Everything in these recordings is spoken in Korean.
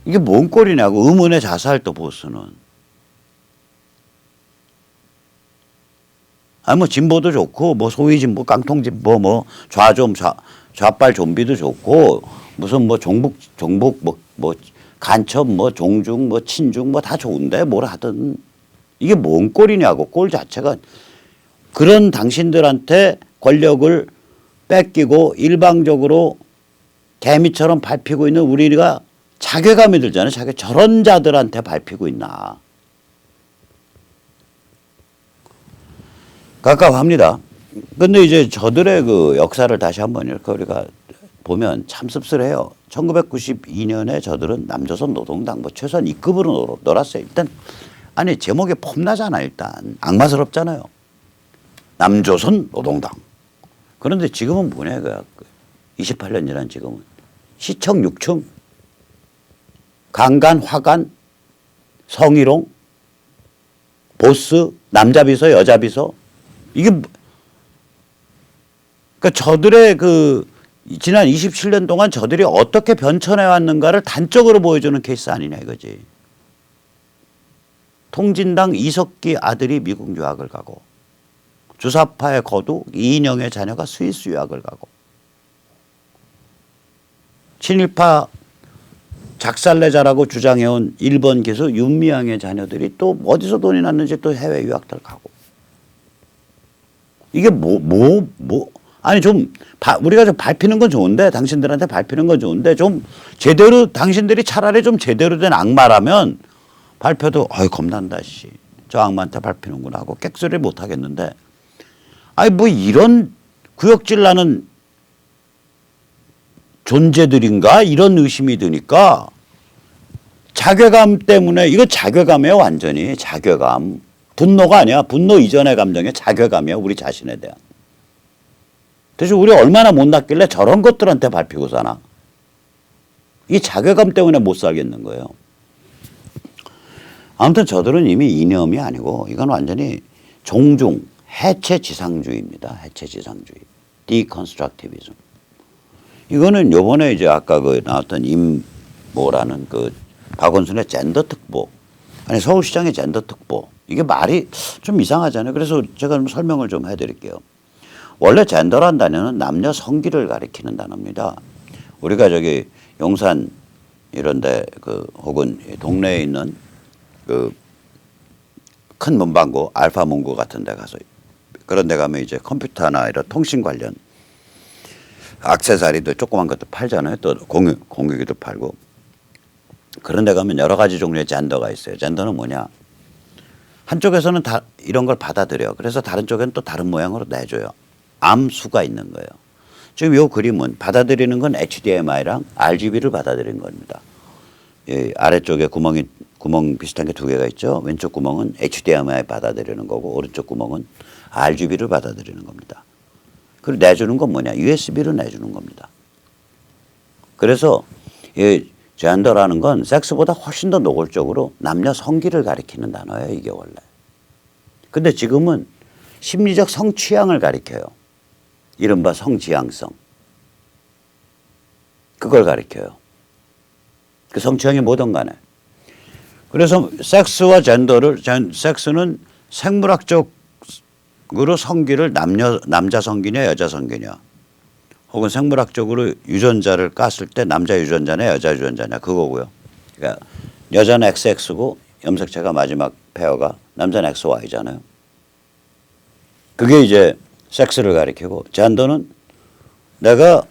이게 뭔 꼴이냐고. 의문의 자살 또 보스는. 아니 뭐 진보도 좋고 뭐 소위 진보 깡통 진보 뭐 좌빨 좀비도 좋고 무슨 뭐 종북 뭐 간첩 뭐 종중 뭐 친중 뭐 다 좋은데 뭘 하든 이게 뭔 꼴이냐고. 꼴 자체가 그런 당신들한테 권력을 뺏기고 일방적으로 개미처럼 밟히고 있는 우리가 자괴감이 들잖아요. 저런 자들한테 밟히고 있나. 갑갑합니다. 근데 이제 저들의 그 역사를 다시 한번 이렇게 우리가 보면 참 씁쓸해요. 1992년에 저들은 남조선 노동당 뭐 최소한 2급으로 놀았어요. 일단 아니 제목에 폼나잖아. 일단 악마스럽잖아요. 남조선 노동당. 그런데 지금은 뭐냐 그 28년 지난 지금은 시청 6층 강간 화간 성희롱 보스 남자 비서 여자 비서 이게 그러니까 저들의 그 지난 27년 동안 저들이 어떻게 변천해 왔는가를 단적으로 보여주는 케이스 아니냐 이거지. 통진당 이석기 아들이 미국 유학을 가고 주사파의 거두 이인영의 자녀가 스위스 유학을 가고 친일파 작살내자라고 주장해온 일본 기수 윤미향의 자녀들이 또 어디서 돈이 났는지 또 해외 유학들 가고 이게 아니 좀 우리가 좀 밟히는 건 좋은데 당신들한테 밟히는 건 좋은데 좀 제대로 당신들이 차라리 좀 제대로 된 악마라면 밟혀도 어이 겁난다 씨. 저 악마한테 밟히는구나 하고 객소리 못 하겠는데 아니 뭐 이런 구역질 나는 존재들인가 이런 의심이 드니까 자괴감 때문에 이거 자괴감이에요. 완전히 자괴감. 분노가 아니야. 분노 이전의 감정이 자괴감이야. 우리 자신에 대한. 대체 우리 얼마나 못났길래 저런 것들한테 밟히고 사나. 이 자괴감 때문에 못 살겠는 거예요. 아무튼 저들은 이미 이념이 아니고 이건 완전히 종중 해체 지상주의입니다. 해체 지상주의. 디컨스트럭티비즘. 이거는 요번에 이제 아까 그 나왔던 임모라는 그 박원순의 젠더 특보. 아니 서울시장의 젠더 특보. 이게 말이 좀 이상하잖아요. 그래서 제가 좀 설명을 좀 해드릴게요. 원래 젠더란 단어는 남녀 성기를 가리키는 단어입니다. 우리가 저기 용산 이런데 그 혹은 동네에 있는 그 큰 문방구 알파문구 같은 데 가서 그런 데 가면 이제 컴퓨터나 이런 통신 관련 액세서리도 조그만 것도 팔잖아요. 또 공유기도 팔고. 그런 데 가면 여러 가지 종류의 젠더가 있어요. 젠더는 뭐냐. 한쪽에서는 다 이런 걸 받아들여. 그래서 다른 쪽에는 또 다른 모양으로 내줘요. 암수가 있는 거예요. 지금 이 그림은 받아들이는 건 HDMI랑 RGB를 받아들이는 겁니다. 이 아래쪽에 구멍 비슷한 게 두 개가 있죠. 왼쪽 구멍은 HDMI 받아들이는 거고 오른쪽 구멍은 RGB를 받아들이는 겁니다. 그리고 내주는 건 뭐냐. USB를 내주는 겁니다. 그래서 이 젠더라는 건 섹스보다 훨씬 더 노골적으로 남녀 성기를 가리키는 단어예요. 이게 원래. 근데 지금은 심리적 성취향을 가리켜요. 이른바 성지향성. 그걸 가리켜요. 그 성취향이 뭐든 간에. 그래서 섹스와 섹스는 생물학적으로 성기를 남자 성기냐 여자 성기냐 혹은 생물학적으로 유전자를 깠을 때 남자 유전자냐 여자 유전자냐 그거고요. 그러니까 여자는 XX고 염색체가 마지막 페어가 남자는 XY잖아요. 그게 이제 섹스를 가리키고 젠더는 내가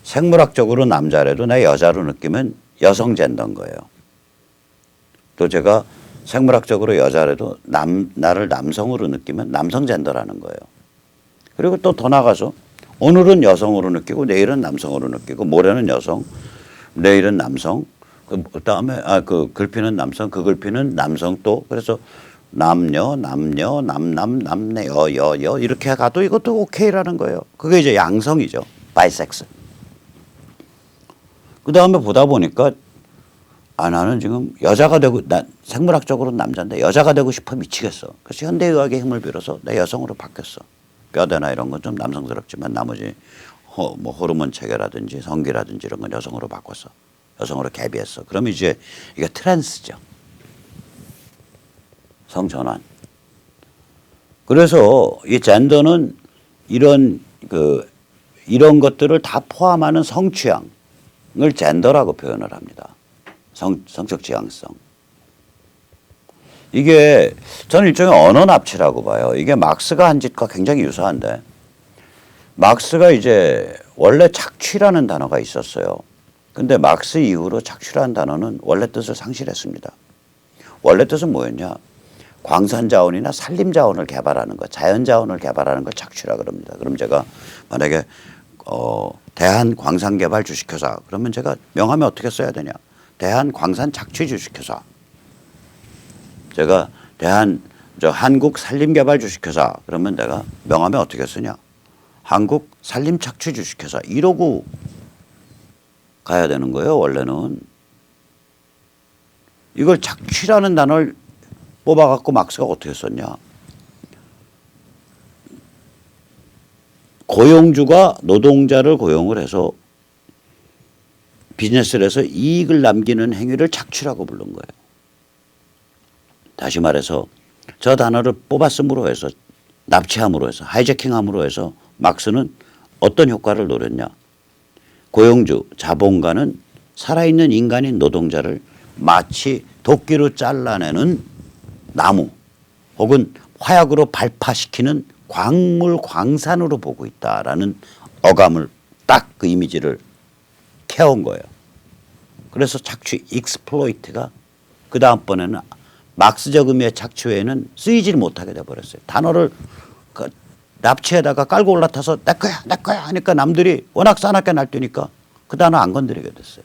생물학적으로 남자라도 내 여자로 느끼면 여성 젠더인 거예요. 또 제가 생물학적으로 여자라도 나를 남성으로 느끼면 남성 젠더라는 거예요. 그리고 또 더 나가서 오늘은 여성으로 느끼고 내일은 남성으로 느끼고 모레는 여성, 내일은 남성, 그다음에 그 글피는 남성, 그 글피는 남성 또 그래서 남녀, 남내, 여 이렇게 가도 이것도 오케이라는 거예요. 그게 이제 양성이죠. 바이섹스. 그다음에 보다 보니까 나는 지금 여자가 되고 생물학적으로는 남자인데 여자가 되고 싶어 미치겠어. 그래서 현대의학의 힘을 빌어서 내 여성으로 바뀌었어. 뼈대나 이런 건 좀 남성스럽지만 나머지 뭐 호르몬 체계라든지 성기라든지 이런 건 여성으로 바꿨어. 여성으로 갭이했어. 그러면 이제 이게 트랜스죠. 성전환. 그래서 이 젠더는 이런 것들을 다 포함하는 성취향을 젠더라고 표현을 합니다. 성적 지향성. 이게 저는 일종의 언어 납치라고 봐요. 이게 막스가 한 짓과 굉장히 유사한데, 막스가 이제 원래 착취라는 단어가 있었어요. 근데 막스 이후로 착취라는 단어는 원래 뜻을 상실했습니다. 원래 뜻은 뭐였냐? 광산자원이나 산림자원을 개발하는 것, 자연자원을 개발하는 걸 착취라 그럽니다. 그럼 제가 만약에 대한광산개발 주식회사, 그러면 제가 명함에 어떻게 써야 되냐? 대한광산착취 주식회사. 제가 한국산림개발 주식회사, 그러면 내가 명함에 어떻게 쓰냐? 한국산림착취 주식회사. 이러고 가야 되는 거예요, 원래는. 이걸 착취라는 단어를 뽑아갖고 막스가 어떻게 썼냐? 고용주가 노동자를 고용을 해서 비즈니스를 해서 이익을 남기는 행위를 착취라고 부른 거예요. 다시 말해서 저 단어를 뽑았음으로 해서, 납치함으로 해서, 하이제킹함으로 해서 막스는 어떤 효과를 노렸냐? 고용주, 자본가는 살아있는 인간인 노동자를 마치 도끼로 잘라내는 나무 혹은 화약으로 발파시키는 광물, 광산으로 보고 있다라는 어감을 딱 그 이미지를 캐온 거예요. 그래서 착취, 익스플로이트가 그 다음번에는 막스적 의미의 착취 외에는 쓰이질 못하게 돼버렸어요. 단어를 납치에다가 깔고 올라타서 내 거야, 내 거야 하니까 남들이 워낙 싸납게 날뛰니까 그 단어 안 건드리게 됐어요.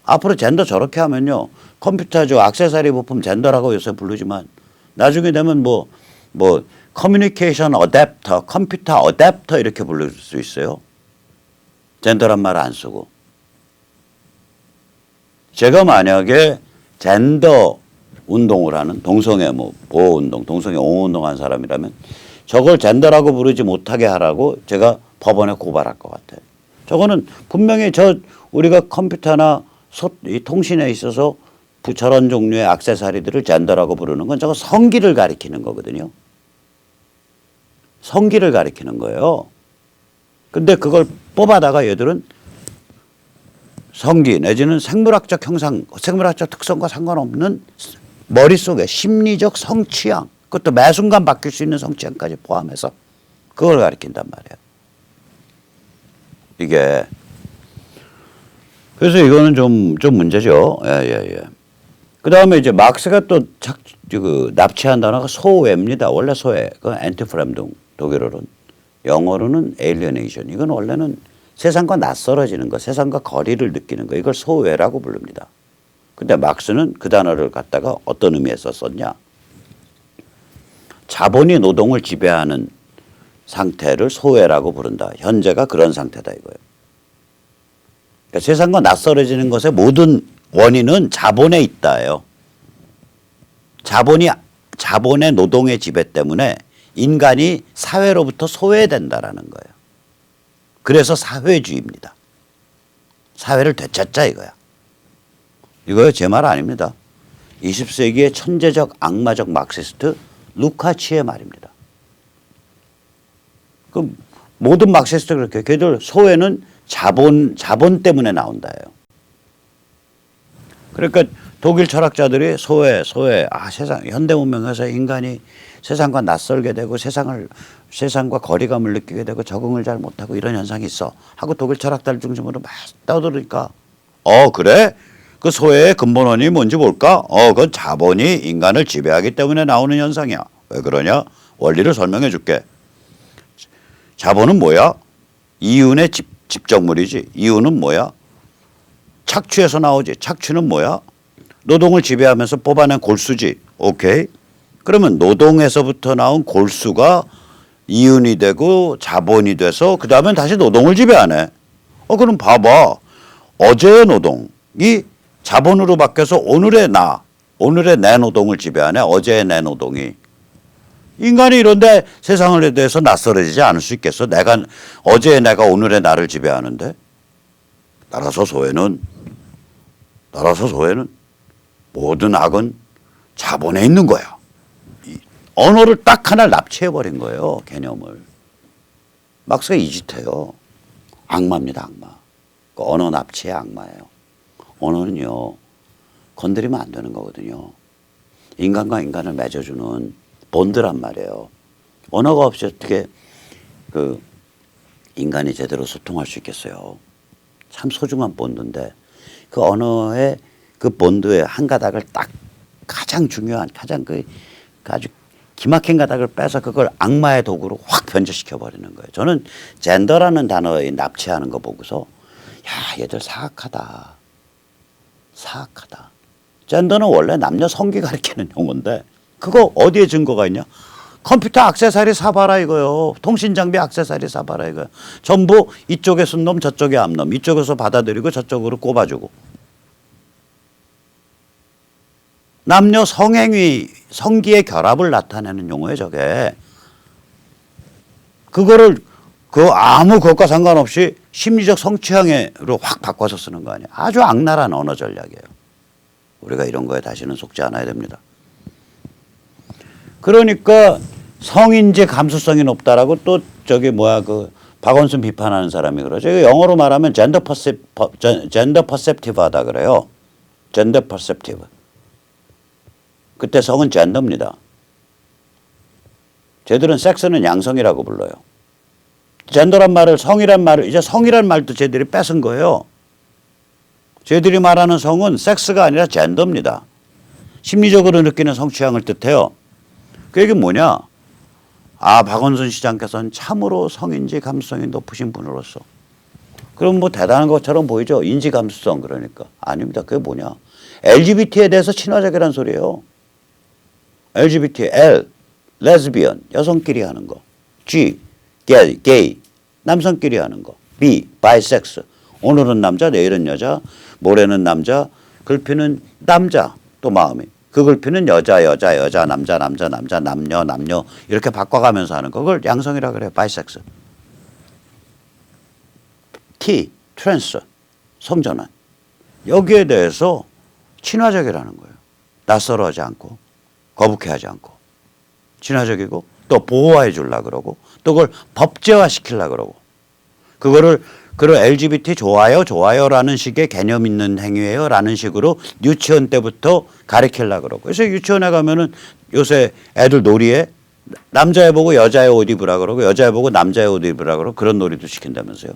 앞으로 젠더 저렇게 하면요, 컴퓨터죠, 액세서리 부품 젠더라고 요새 부르지만 나중에 되면 커뮤니케이션 어댑터, 컴퓨터 어댑터 이렇게 부를 수 있어요. 젠더란 말 안 쓰고. 제가 만약에 젠더 운동을 하는 동성애 보호운동, 동성애 옹호운동 한 사람이라면 저걸 젠더라고 부르지 못하게 하라고 제가 법원에 고발할 것 같아요. 저거는 분명히 우리가 컴퓨터나 이 통신에 있어서 저런 종류의 액세서리들을 젠더라고 부르는 건 저거 성기를 가리키는 거거든요. 성기를 가리키는 거예요. 근데 그걸 뽑아다가 얘들은 성기 내지는 생물학적 형상, 생물학적 특성과 상관없는 머릿속에 심리적 성취향, 그것도 매 순간 바뀔 수 있는 성취향까지 포함해서 그걸 가리킨단 말이에요. 이게 그래서 이거는 좀 문제죠. 예. 그 다음에 이제 막스가 또 납치한 단어가 소외입니다. 원래 소외. 그 엔트프렘둥 독일어로는. 영어로는 alienation. 이건 원래는 세상과 낯설어지는 거, 세상과 거리를 느끼는 거. 이걸 소외라고 부릅니다. 근데 막스는 그 단어를 갖다가 어떤 의미에서 썼냐? 자본이 노동을 지배하는 상태를 소외라고 부른다. 현재가 그런 상태다 이거예요. 그러니까 세상과 낯설어지는 것의 모든 원인은 자본에 있다예요. 자본의 노동의 지배 때문에 인간이 사회로부터 소외된다라는 거예요. 그래서 사회주의입니다. 사회를 되찾자 이거야. 이거요 제 말 아닙니다. 20세기의 천재적 악마적 막시스트 루카치의 말입니다. 그 모든 막시스트 그렇게 걔들 소외는 자본 때문에 나온다예요. 그러니까 독일 철학자들이 소외 세상 현대 문명에서 인간이 세상과 낯설게 되고 세상과 거리감을 느끼게 되고 적응을 잘 못하고 이런 현상이 있어 하고 독일 철학자들 중심으로 막 떠들으니까 그래? 그 소외의 근본원이 뭔지 볼까? 그건 자본이 인간을 지배하기 때문에 나오는 현상이야. 왜 그러냐? 원리를 설명해 줄게. 자본은 뭐야? 이윤의 집적물이지. 이윤은 뭐야? 착취에서 나오지. 착취는 뭐야? 노동을 지배하면서 뽑아낸 골수지. 오케이? 그러면 노동에서부터 나온 골수가 이윤이 되고 자본이 돼서 그 다음엔 다시 노동을 지배하네. 그럼 봐봐. 어제의 노동이 자본으로 바뀌어서 오늘의 내 노동을 지배하네. 어제의 내 노동이. 인간이 이런데 세상에 대해서 낯설어지지 않을 수 있겠어? 어제의 내가 오늘의 나를 지배하는데? 따라서 소외는 모든 악은 자본에 있는 거야. 언어를 딱 하나 납치해버린 거예요. 개념을. 막스가 이 짓해요. 악마입니다. 악마. 그 언어 납치의 악마예요. 언어는요. 건드리면 안 되는 거거든요. 인간과 인간을 맺어주는 본드란 말이에요. 언어가 없이 어떻게 그 인간이 제대로 소통할 수 있겠어요. 참 소중한 본드인데 그 언어의 그 본드의 한 가닥을 딱 가장 중요한 가장 그 아주 기막힌 가닥을 빼서 그걸 악마의 도구로 확 변질시켜 버리는 거예요. 저는 젠더라는 단어에 납치하는 거 보고서 야 얘들 사악하다. 사악하다. 젠더는 원래 남녀 성기 가리키는 용어인데 그거 어디에 증거가 있냐? 컴퓨터 액세서리 사봐라 이거요. 통신 장비 액세서리 사봐라 이거요. 전부 이쪽에 쓴 놈 저쪽에 앞놈 이쪽에서 받아들이고 저쪽으로 꼽아주고 남녀 성행위 성기의 결합을 나타내는 용어예요 저게. 그거를 그 아무 것과 상관없이 심리적 성취형으로 확 바꿔서 쓰는 거 아니에요. 아주 악랄한 언어 전략이에요. 우리가 이런 거에 다시는 속지 않아야 됩니다. 그러니까 성인지 감수성이 높다라고 또 저기 뭐야 그 박원순 비판하는 사람이 그러죠. 영어로 말하면 젠더 퍼셉티브하다 그래요. 젠더 퍼셉티브. 그때 성은 젠더입니다. 쟤들은 섹스는 양성이라고 불러요. 젠더란 말을 성이란 말을 이제 성이란 말도 쟤들이 뺏은 거예요. 쟤들이 말하는 성은 섹스가 아니라 젠더입니다. 심리적으로 느끼는 성취향을 뜻해요. 그 얘기는 뭐냐? 아 박원순 시장께서는 참으로 성인지 감수성이 높으신 분으로서 그럼 뭐 대단한 것처럼 보이죠. 인지 감수성 그러니까 아닙니다. 그게 뭐냐? LGBT에 대해서 친화적이라는 소리예요. LGBT, L, 레즈비언, 여성끼리 하는 거. G, 게이, 남성끼리 하는 거. B, 바이섹스, 오늘은 남자, 내일은 여자, 모레는 남자, 글피는 남자, 또 마음이. 그 글피는 여자, 남자, 남녀 이렇게 바꿔가면서 하는 거. 그걸 양성이라 그래요. 바이섹스. T, 트랜스, 성전환. 여기에 대해서 친화적이라는 거예요. 낯설어하지 않고. 거북해하지 않고 친화적이고 또 보호해 주려고 그러고 또 그걸 법제화 시키려고 그러고 그거를 그런 LGBT 좋아요라는 식의 개념 있는 행위예요라는 식으로 유치원 때부터 가르치려고 그러고 그래서 유치원에 가면은 요새 애들 놀이에 남자애 보고 여자애 옷 입으라 그러고 여자애 보고 남자애 옷 입으라 그러고 그런 놀이도 시킨다면서요.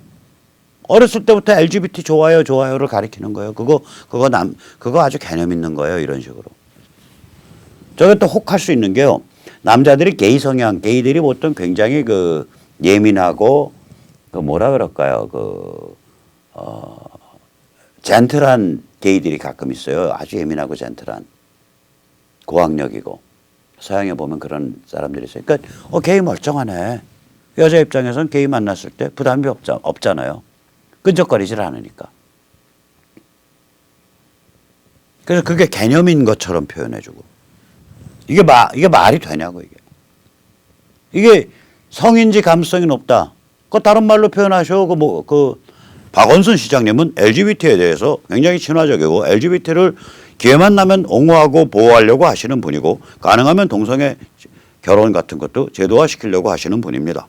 어렸을 때부터 LGBT 좋아요를 가르치는 거예요. 그거 아주 개념 있는 거예요. 이런 식으로. 저게 또 혹할 수 있는 게요. 남자들이 게이 성향, 게이들이 보통 굉장히 그 예민하고 그 뭐라 그럴까요? 젠틀한 게이들이 가끔 있어요. 아주 예민하고 젠틀한 고학력이고 서양에 보면 그런 사람들이 있어요. 그러니까 게이 멀쩡하네. 여자 입장에서는 게이 만났을 때 부담이 없잖아요. 끈적거리질 않으니까. 그래서 그게 개념인 것처럼 표현해주고. 이게 말이 되냐고, 이게 성인지 감수성이 높다. 그 다른 말로 표현하셔. 박원순 시장님은 LGBT에 대해서 굉장히 친화적이고 LGBT를 기회만 나면 옹호하고 보호하려고 하시는 분이고 가능하면 동성애 결혼 같은 것도 제도화시키려고 하시는 분입니다.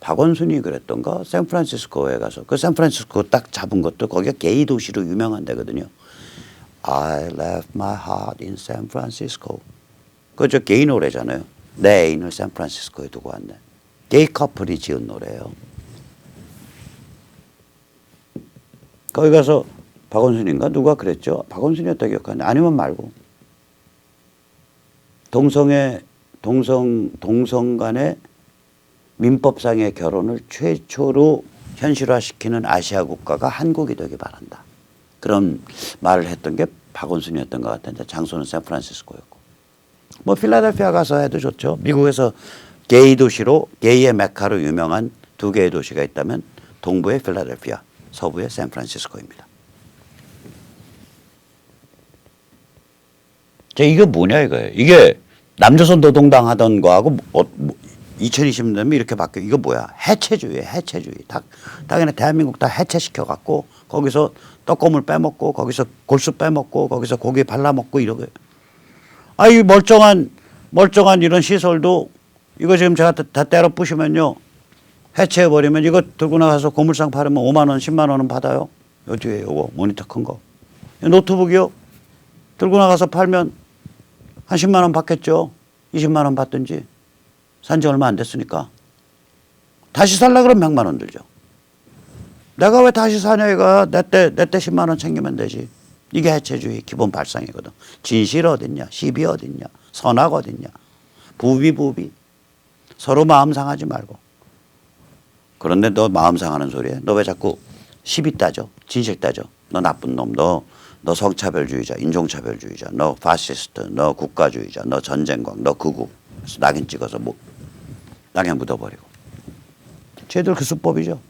박원순이 그랬던가 샌프란시스코에 가서 그 샌프란시스코 딱 잡은 것도 거기가 게이 도시로 유명한 데거든요. I left my heart in San Francisco. 그저 게이 노래잖아요. 내 애인을 샌프란시스코에 두고 왔네. 게이 커플이 지은 노래예요. 거기 가서 박원순인가 누가 그랬죠? 박원순이었다 기억하는데 아니면 말고 동성 간의 민법상의 결혼을 최초로 현실화시키는 아시아 국가가 한국이 되길 바란다. 그런 말을 했던 게 박원순이었던 것 같은데 장소는 샌프란시스코였고 뭐 필라델피아 가서 해도 좋죠. 미국에서 게이 도시로 게이의 메카로 유명한 두 개의 도시가 있다면 동부의 필라델피아, 서부의 샌프란시스코입니다. 자, 이게 뭐냐 이거예요. 이게 남조선 노동당 하던 거하고 2020년 되면 이렇게 바뀌어. 이거 뭐야? 해체주의, 해체주의. 당연히 대한민국 다 해체시켜 갖고 거기서 떡고물 빼먹고 거기서 골수 빼먹고 거기서 고기 발라먹고 이러고. 아, 이 멀쩡한 이런 시설도 이거 지금 제가 다 때려 부시면요. 해체해버리면 이거 들고 나가서 고물상 팔으면 5만 원, 10만 원은 받아요. 요 뒤에 요거 모니터 큰 거. 노트북이요. 들고 나가서 팔면 한 10만 원 받겠죠. 20만 원 받든지. 산지 얼마 안 됐으니까. 다시 살라 그러면 100만 원 들죠. 내가 왜 다시 사냐 이거. 내 때 10만 원 챙기면 되지. 이게 해체주의 기본 발상이거든. 진실 어딨냐. 시비 어딨냐. 선악 어딨냐. 부비. 서로 마음 상하지 말고. 그런데 너 마음 상하는 소리야. 너 왜 자꾸 시비 따져. 진실 따져. 너 나쁜 놈. 너 성차별주의자. 인종차별주의자. 너 파시스트. 너 국가주의자. 너 전쟁광. 너 극우. 그래서 낙인 찍어서 땅에 묻어버리고. 쟤들 그 수법이죠.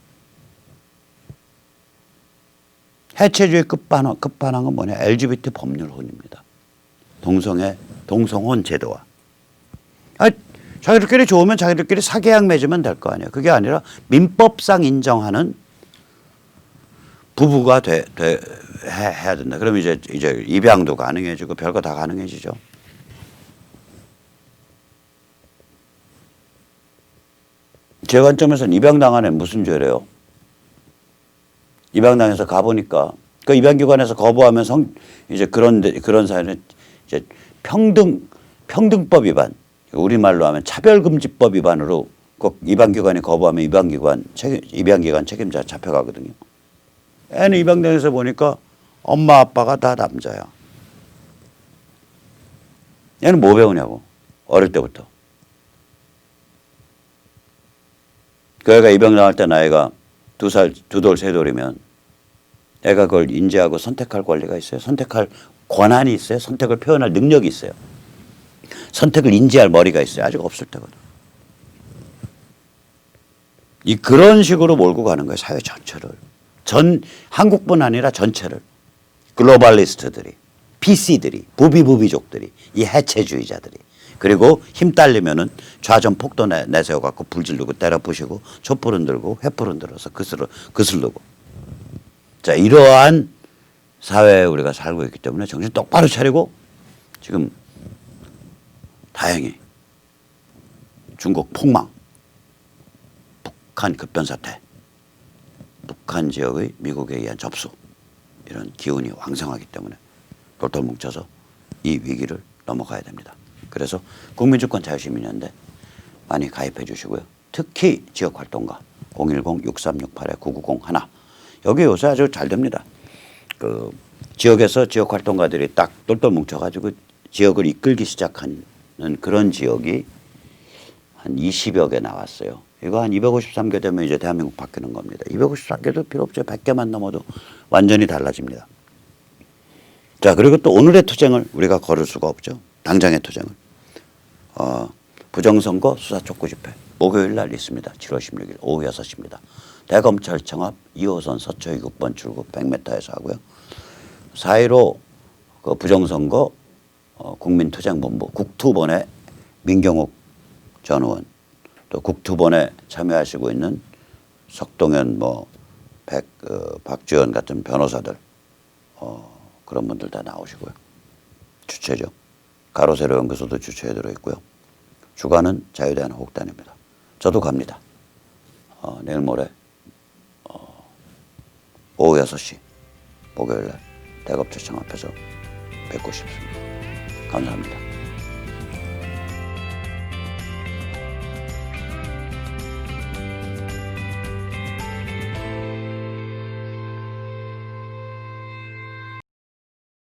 해체주의 끝판왕은 뭐냐. LGBT 법률혼입니다. 동성혼 제도화. 자기들끼리 좋으면 자기들끼리 사계약 맺으면 될 거 아니에요. 그게 아니라 민법상 인정하는 부부가 해야 된다. 그럼 이제 입양도 가능해지고 별거 다 가능해지죠. 제 관점에서는 입양당한 애는 무슨 죄래요? 입양당해서 가보니까 그 입양기관에서 거부하면 이제 그런 사회는 이제 평등법 위반, 우리말로 하면 차별금지법 위반으로 꼭 입양기관이 거부하면 입양기관 책임자 잡혀가거든요. 애는 입양당해서 보니까 엄마 아빠가 다 남자야. 얘는 뭐 배우냐고. 어릴 때부터. 그 애가 입양당할 때 나이가 2살, 2돌, 3돌이면 애가 그걸 인지하고 선택할 권리가 있어요. 선택할 권한이 있어요. 선택을 표현할 능력이 있어요. 선택을 인지할 머리가 있어요. 아직 없을 때거든. 그런 식으로 몰고 가는 거예요. 사회 전체를. 한국뿐 아니라 전체를. 글로벌리스트들이, PC들이, 부비족들이, 이 해체주의자들이. 그리고 힘 딸리면은 좌전 폭도 내세워갖고 불 지르고 때려 부시고 촛불은 들고 횃불은 들어서 그슬르고. 자, 이러한 사회에 우리가 살고 있기 때문에 정신 똑바로 차리고 지금 다행히 중국 폭망, 북한 급변사태, 북한 지역의 미국에 의한 접수 이런 기운이 왕성하기 때문에 똘똘 뭉쳐서 이 위기를 넘어가야 됩니다. 그래서 국민주권 자유시민연대 많이 가입해 주시고요. 특히 지역활동가 010-6368-9901 여기 요새 아주 잘 됩니다. 그 지역에서 지역활동가들이 딱 똘똘 뭉쳐가지고 지역을 이끌기 시작하는 그런 지역이 한 20여 개 나왔어요. 이거 한 253개 되면 이제 대한민국 바뀌는 겁니다. 253개도 필요 없죠. 100개만 넘어도 완전히 달라집니다. 자, 그리고 또 오늘의 투쟁을 우리가 걸을 수가 없죠. 당장의 투쟁을. 부정선거 수사 촉구 집회 목요일 날 있습니다. 7월 16일 오후 6시입니다. 대검찰청 앞 2호선 서초이 6번 출구 100m에서 하고요. 4.15 그 부정선거 국민투쟁본부 국투본의 민경욱 전 의원 또 국투본에 참여하시고 있는 석동현 박주연 같은 변호사들 그런 분들 다 나오시고요. 주최죠. 가로세로 연구소도 주최에 들어있고요. 주관은 자유대한호국단입니다. 저도 갑니다. 내일 모레 오후 6시 목요일날 대검찰청 앞에서 뵙고 싶습니다. 감사합니다.